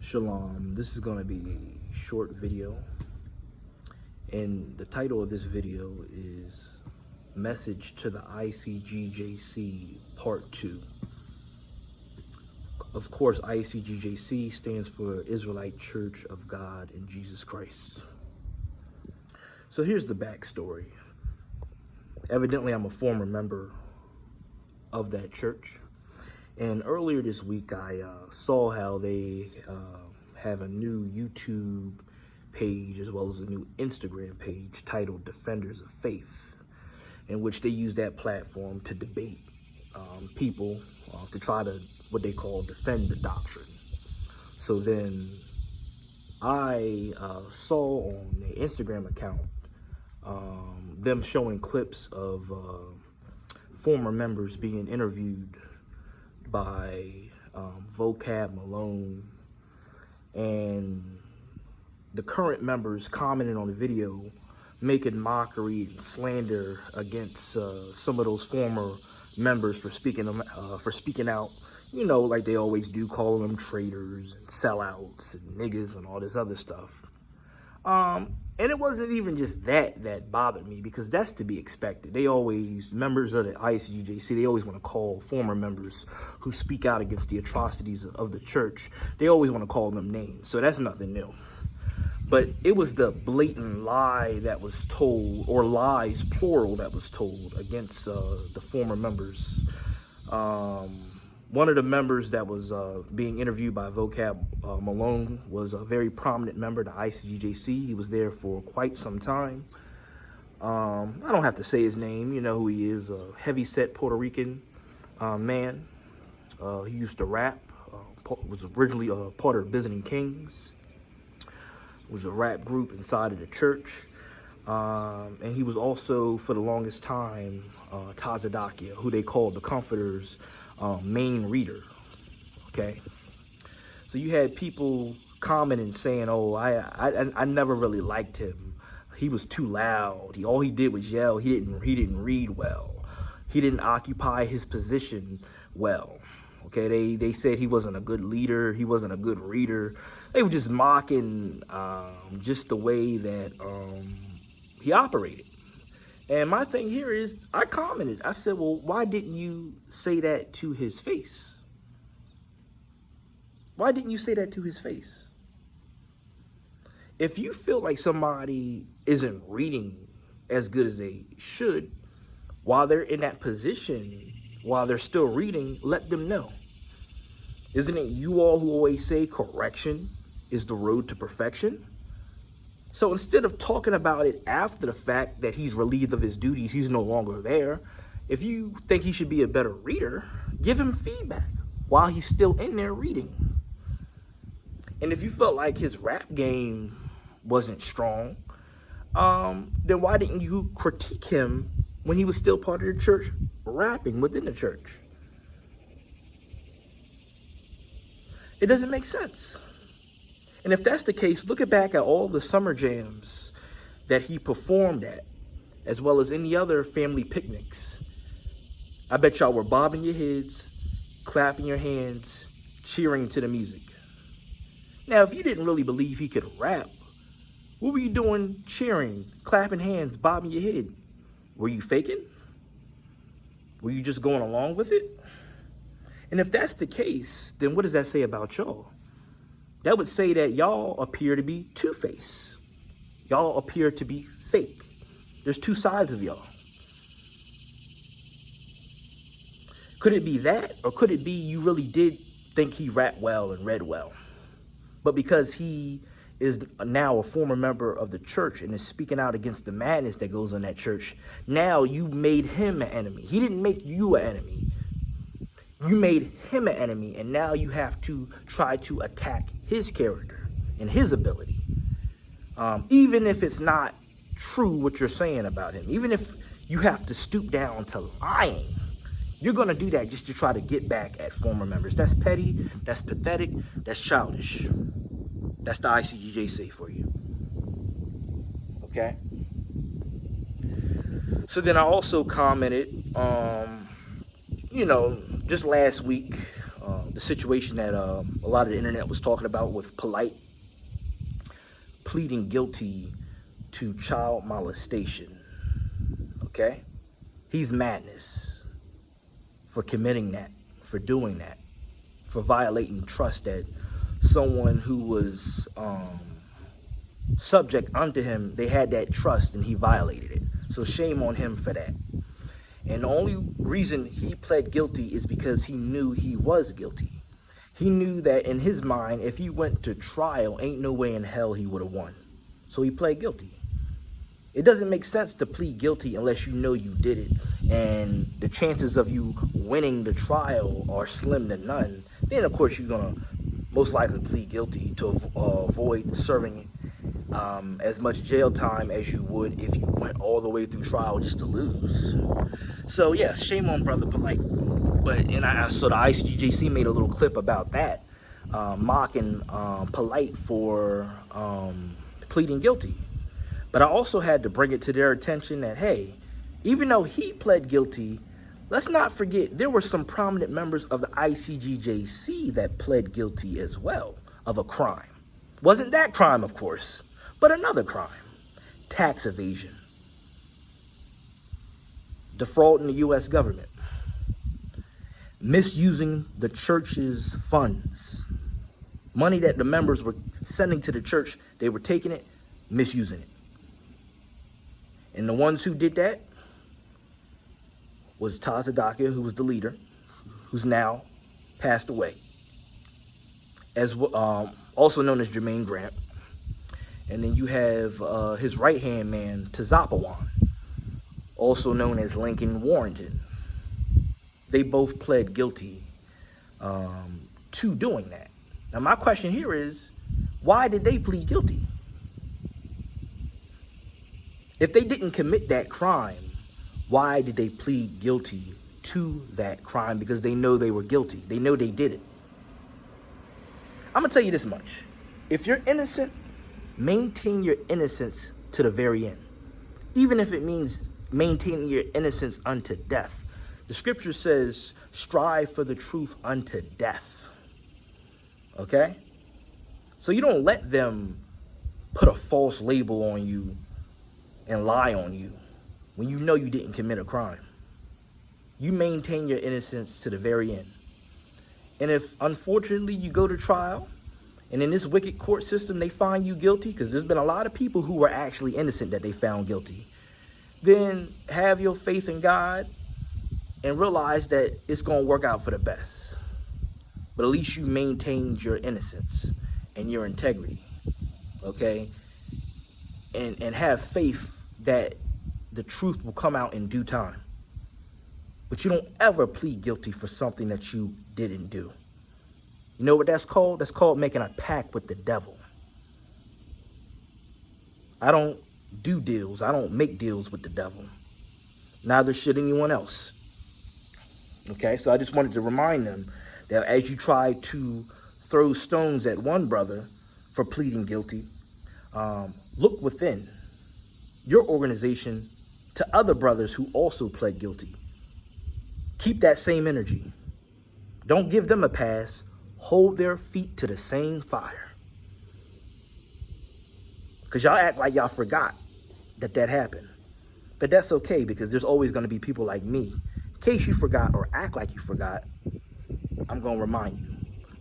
Shalom. This is going to be a short video, and the title of this video is Message to the ICGJC Part 2. Of course, ICGJC stands for Israelite Church of God in Jesus Christ. So here's the backstory. Evidently, I'm a former member of that church. And earlier this week, I saw how they have a new YouTube page as well as a new Instagram page titled Defenders of Faith, in which they use that platform to debate people to try to, what they call, defend the doctrine. So then I saw on their Instagram account them showing clips of former members being interviewed by Vocab Malone, and the current members commented on the video, making mockery and slander against some of those former members for speaking out, you know, like they always do, calling them traitors and sellouts and niggas and all this other stuff. And it wasn't even just that bothered me, because that's to be expected. They always, members of the ICGJC, they always want to call former members who speak out against the atrocities of the church, they always want to call them names. So that's nothing new. But it was the blatant lie that was told, or lies plural, that was told against the former members. One of the members that was being interviewed by Vocab Malone was a very prominent member of the ICGJC. He was there for quite some time. I don't have to say his name. You know who he is, a heavy-set Puerto Rican man. He used to rap, was originally part of Visiting Kings. It was a rap group inside of the church. And he was also, for the longest time, Tazadakia, who they called the Comforter's main reader. Okay, so you had people commenting saying, "Oh, I never really liked him. He was too loud. All he did was yell. He didn't read well. He didn't occupy his position well." Okay, they said he wasn't a good leader. He wasn't a good reader. They were just mocking just the way that he operated. And my thing here is, I commented. I said, well, why didn't you say that to his face? Why didn't you say that to his face? If you feel like somebody isn't reading as good as they should, while they're in that position, while they're still reading, let them know. Isn't it you all who always say correction is the road to perfection? So instead of talking about it after the fact that he's relieved of his duties, he's no longer there, if you think he should be a better reader, give him feedback while he's still in there reading. And if you felt like his rap game wasn't strong, then why didn't you critique him when he was still part of the church, rapping within the church? It doesn't make sense. And if that's the case, look back at all the summer jams that he performed at, as well as any other family picnics. I bet y'all were bobbing your heads, clapping your hands, cheering to the music. Now, if you didn't really believe he could rap, what were you doing cheering, clapping hands, bobbing your head? Were you faking? Were you just going along with it? And if that's the case, then what does that say about y'all? That would say that y'all appear to be two-faced. Y'all appear to be fake. There's two sides of y'all. Could it be that? Or could it be you really did think he rapped well and read well? But because he is now a former member of the church and is speaking out against the madness that goes on in that church, now you made him an enemy. He didn't make you an enemy. You made him an enemy, and now you have to try to attack his character and his ability. Even if it's not true what you're saying about him, even if you have to stoop down to lying, you're going to do that just to try to get back at former members. That's petty, that's pathetic, that's childish. That's the ICGJC for you. Okay? So then I also commented, you know, just last week, the situation that a lot of the internet was talking about with Polite pleading guilty to child molestation. Okay? He's madness for committing that, for doing that, for violating trust that someone who was subject unto him, they had that trust and he violated it. So shame on him for that. And the only reason he pled guilty is because he knew he was guilty. He knew that in his mind, if he went to trial, ain't no way in hell he would have won. So he pled guilty. It doesn't make sense to plead guilty unless you know you did it. And the chances of you winning the trial are slim to none. Then, of course, you're going to most likely plead guilty to avoid serving as much jail time as you would if you went all the way through trial just to lose. So yeah, shame on Brother Polite. But so the ICGJC made a little clip about that, mocking Polite for pleading guilty. But I also had to bring it to their attention that, hey, even though he pled guilty, let's not forget there were some prominent members of the ICGJC that pled guilty as well of a crime. Wasn't that crime, of course, but another crime: tax evasion, defrauding the U.S. government, misusing the church's funds, money that the members were sending to the church. They were taking it, misusing it. And the ones who did that was Tazadakia, who was the leader, who's now passed away, as also known as Jermaine Grant. And then you have his right-hand man, Tazapawan, also known as Lincoln Warrington. They both pled guilty to doing that. Now, my question here is, why did they plead guilty? If they didn't commit that crime, why did they plead guilty to that crime? Because they know they were guilty. They know they did it. I'm going to tell you this much. If you're innocent, maintain your innocence to the very end. Even if it means maintaining your innocence unto death. The scripture says, strive for the truth unto death. Okay? So you don't let them put a false label on you and lie on you when you know you didn't commit a crime. You maintain your innocence to the very end. And if, unfortunately, you go to trial, and in this wicked court system, they find you guilty, because there's been a lot of people who were actually innocent that they found guilty, then have your faith in God and realize that it's going to work out for the best. But at least you maintained your innocence and your integrity, okay? And have faith that the truth will come out in due time. But you don't ever plead guilty for something that you didn't do. You know what that's called? That's called making a pact with the devil. I don't do deals. I don't make deals with the devil. Neither should anyone else. Okay, so I just wanted to remind them that as you try to throw stones at one brother for pleading guilty, look within your organization to other brothers who also pled guilty. Keep that same energy. Don't give them a pass. Hold their feet to the same fire. Because y'all act like y'all forgot that happened. But that's okay, because there's always going to be people like me. In case you forgot or act like you forgot, I'm going to remind you.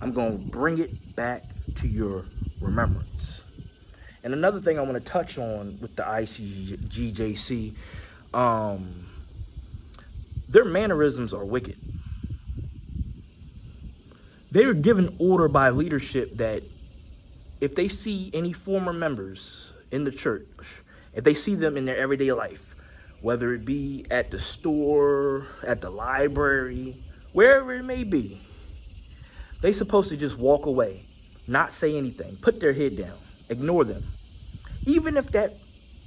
I'm going to bring it back to your remembrance. And another thing I want to touch on with the ICGJC, their mannerisms are wicked. They were given order by leadership that if they see any former members in the church, if they see them in their everyday life, whether it be at the store, at the library, wherever it may be, they're supposed to just walk away, not say anything, put their head down, ignore them. Even if that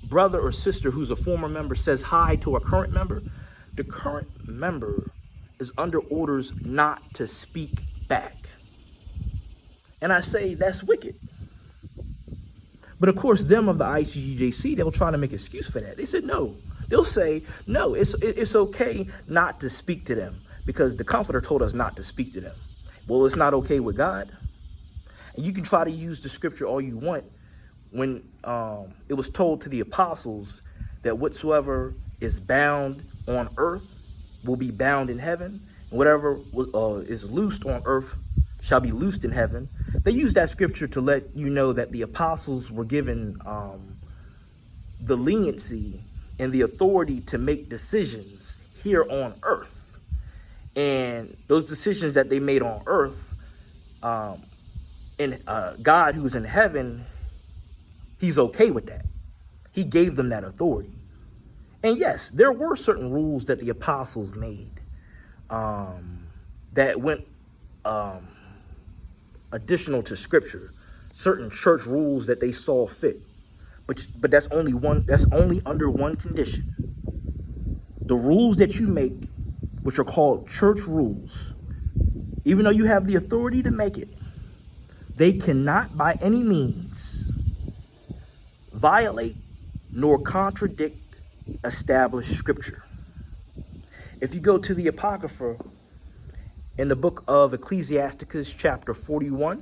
brother or sister who's a former member says hi to a current member, the current member is under orders not to speak back. And I say that's wicked. But of course, them of the ICGJC, they'll try to make an excuse for that. They said no. They'll say, no, it's okay not to speak to them because the Comforter told us not to speak to them. Well, it's not okay with God. And you can try to use the scripture all you want when it was told to the apostles that whatsoever is bound on earth will be bound in heaven, and whatever is loosed on earth shall be loosed in heaven. They used that scripture to let you know that the apostles were given the leniency and the authority to make decisions here on earth. And those decisions that they made on earth, and God who's in heaven, he's okay with that. He gave them that authority. And yes, there were certain rules that the apostles made that went additional to scripture, certain church rules that they saw fit. But that's only under one condition. The rules that you make, which are called church rules, even though you have the authority to make it, they cannot by any means violate nor contradict established scripture. If you go to the Apocrypha in the book of Ecclesiasticus chapter 41,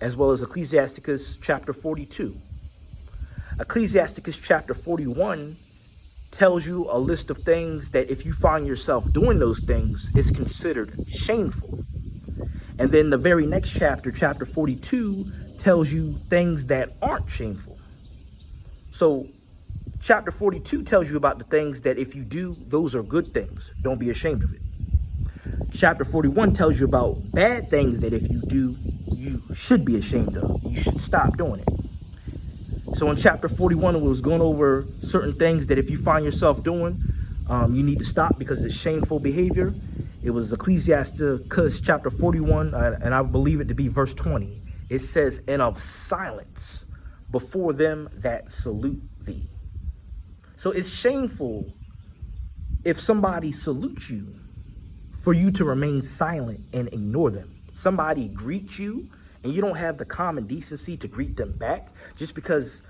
as well as Ecclesiasticus chapter 42. Ecclesiasticus chapter 41 tells you a list of things that if you find yourself doing those things, is considered shameful. And then the very next chapter, chapter 42, tells you things that aren't shameful. So chapter 42 tells you about the things that if you do, those are good things. Don't be ashamed of it. Chapter 41 tells you about bad things that if you do, you should be ashamed of. You should stop doing it. So in chapter 41, it was going over certain things that if you find yourself doing, you need to stop because it's shameful behavior. It was Ecclesiasticus chapter 41, and I believe it to be verse 20. It says, "And of silence before them that salute thee." So it's shameful if somebody salutes you for you to remain silent and ignore them. Somebody greets you and you don't have the common decency to greet them back just because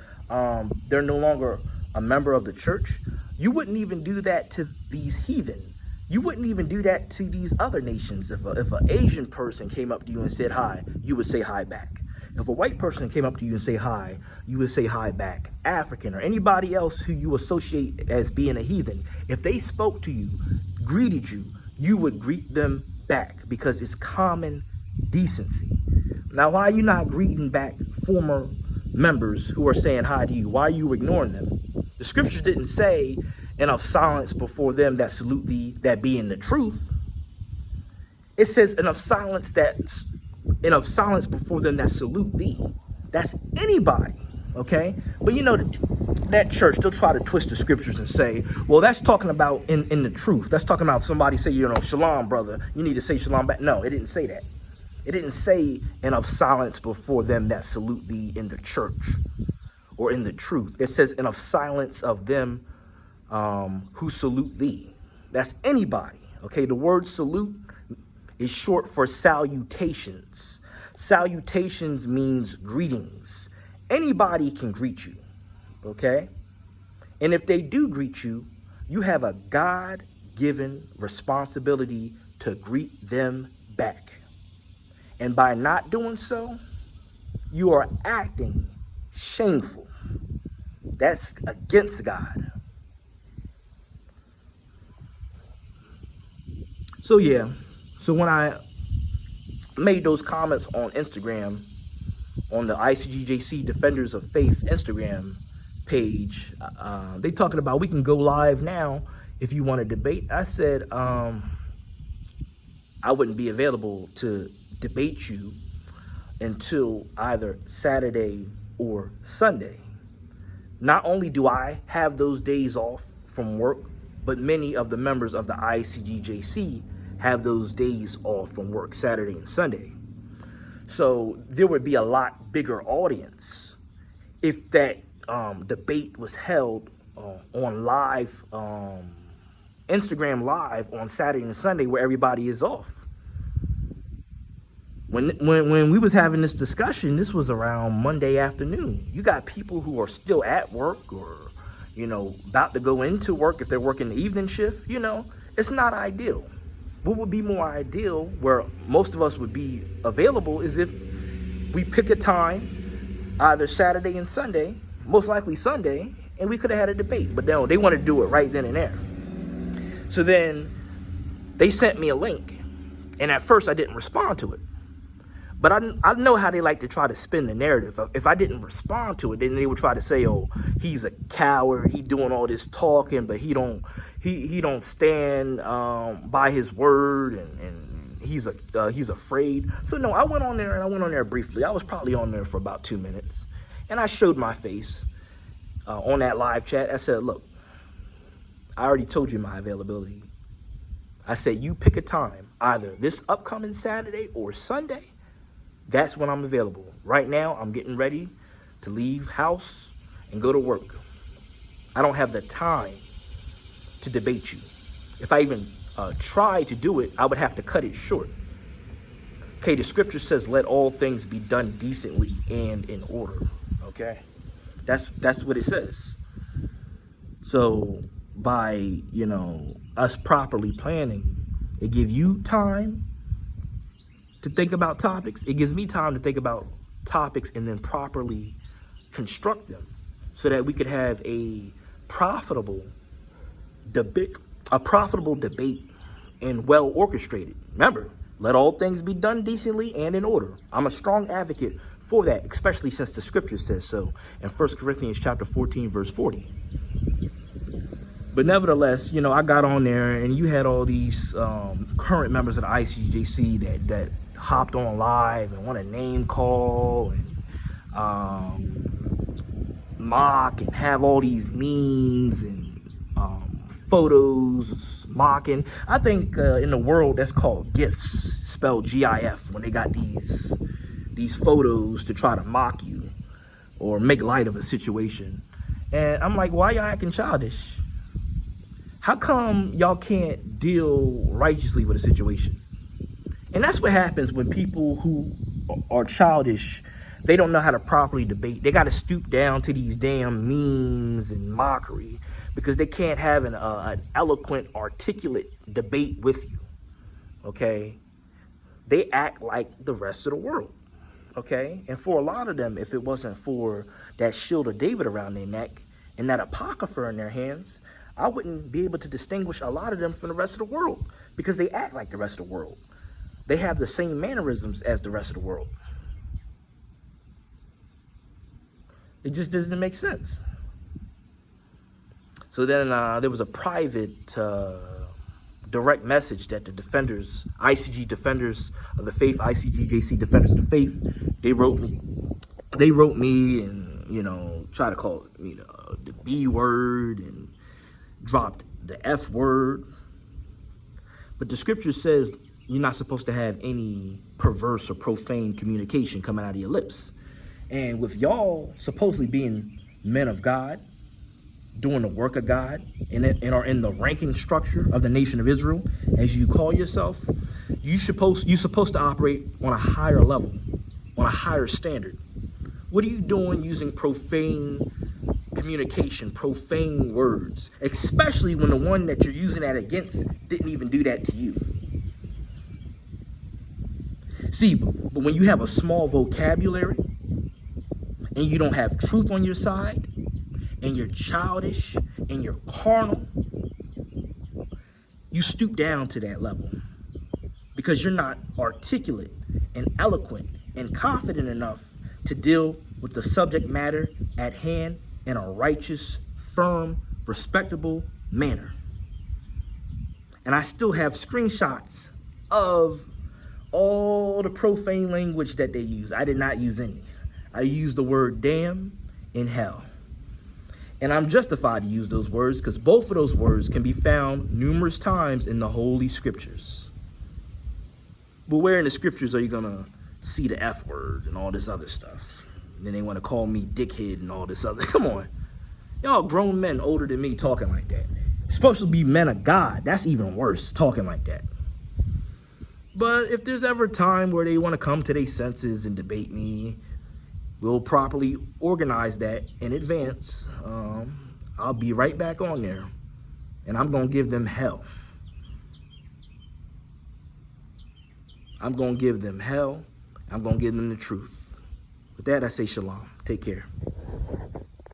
they're no longer a member of the church. You wouldn't even do that to these heathen. You wouldn't even do that to these other nations. If an Asian person came up to you and said hi, you would say hi back. If a white person came up to you and say hi, you would say hi back. African or anybody else who you associate as being a heathen, if they spoke to you, greeted you, you would greet them back because it's common decency. Now, why are you not greeting back former members who are saying hi to you? Why are you ignoring them? The scriptures didn't say, "And of silence before them that salute thee, that be in the truth." It says, "And of silence before them that salute thee." That's anybody, okay? But you know, that church, they'll try to twist the scriptures and say, well, that's talking about in the truth. That's talking about if somebody say, shalom, brother, you need to say shalom back. No, it didn't say that. It didn't say, "And of silence before them that salute thee in the church or in the truth." It says, "And of silence of them who salute thee." That's anybody, okay? The word salute is short for salutations. Salutations means greetings. Anybody can greet you, okay? And if they do greet you, you have a God-given responsibility to greet them back. And by not doing so, you are acting shameful. That's against God. So yeah, so when I made those comments on Instagram, on the ICGJC Defenders of Faith Instagram page, they talking about we can go live now if you want to debate. I said I wouldn't be available to debate you until either Saturday or Sunday. Not only do I have those days off from work, but many of the members of the ICGJC have those days off from work, Saturday and Sunday. So there would be a lot bigger audience if that debate was held on live, Instagram live on Saturday and Sunday where everybody is off. When we was having this discussion, this was around Monday afternoon. You got people who are still at work or, about to go into work if they're working the evening shift. It's not ideal. what would be more ideal, where most of us would be available, is if we pick a time, either Saturday and Sunday, most likely Sunday, and we could have had a debate. But no, they want to do it right then and there. So then they sent me a link, and at first I didn't respond to it. But I know how they like to try to spin the narrative. If I didn't respond to it, then they would try to say, "Oh, he's a coward. He doing all this talking, but he don't stand by his word, and he's afraid." So no, I went on there briefly. I was probably on there for about 2 minutes, and I showed my face on that live chat. I said, "Look, I already told you my availability. I said, you pick a time, either this upcoming Saturday or Sunday. That's when I'm available. Right now, I'm getting ready to leave house and go to work. I don't have the time to debate you. If I even try to do it, I would have to cut it short." Okay, the scripture says, "Let all things be done decently and in order." Okay, that's what it says. So by us properly planning, it gives you time to think about topics. It gives me time to think about topics and then properly construct them so that we could have a profitable debate and well orchestrated. Remember, let all things be done decently and in order. I'm a strong advocate for that, especially since the scripture says so in 1 Corinthians chapter 14, verse 40. But nevertheless, I got on there, and you had all these current members of the ICGJC that hopped on live and want to name call and mock and have all these memes and photos mocking. I think in the world that's called GIFs, spelled GIF, when they got these photos to try to mock you or make light of a situation. And I'm like, why y'all acting childish? How come y'all can't deal righteously with a situation? And that's what happens when people who are childish, they don't know how to properly debate. They got to stoop down to these damn memes and mockery because they can't have an eloquent, articulate debate with you, okay? They act like the rest of the world, okay? And for a lot of them, if it wasn't for that shield of David around their neck and that apocrypha in their hands, I wouldn't be able to distinguish a lot of them from the rest of the world because they act like the rest of the world. They have the same mannerisms as the rest of the world. It just doesn't make sense. So then there was a private direct message that the defenders, ICG defenders of the faith, ICGJC defenders of the faith, they wrote me and, try to call it, the B word and dropped the F word. But the scripture says you're not supposed to have any perverse or profane communication coming out of your lips. And with y'all supposedly being men of God, doing the work of God, and are in the ranking structure of the nation of Israel, as you call yourself, you're supposed to operate on a higher level, on a higher standard. What are you doing using profane communication, profane words, especially when the one that you're using that against didn't even do that to you? See, but when you have a small vocabulary and you don't have truth on your side and you're childish and you're carnal, you stoop down to that level because you're not articulate and eloquent and confident enough to deal with the subject matter at hand in a righteous, firm, respectable manner. And I still have screenshots of all the profane language that they use. I did not use any. I used the word damn and hell. And I'm justified to use those words because both of those words can be found numerous times in the Holy Scriptures. But where in the Scriptures are you going to see the F word and all this other stuff? And then they want to call me dickhead and all this other. Come on. Y'all grown men older than me talking like that. Supposed to be men of God. That's even worse, talking like that. But if there's ever a time where they want to come to their senses and debate me, we'll properly organize that in advance. I'll be right back on there, and I'm going to give them hell. I'm going to give them hell. I'm going to give them the truth. With that, I say shalom. Take care.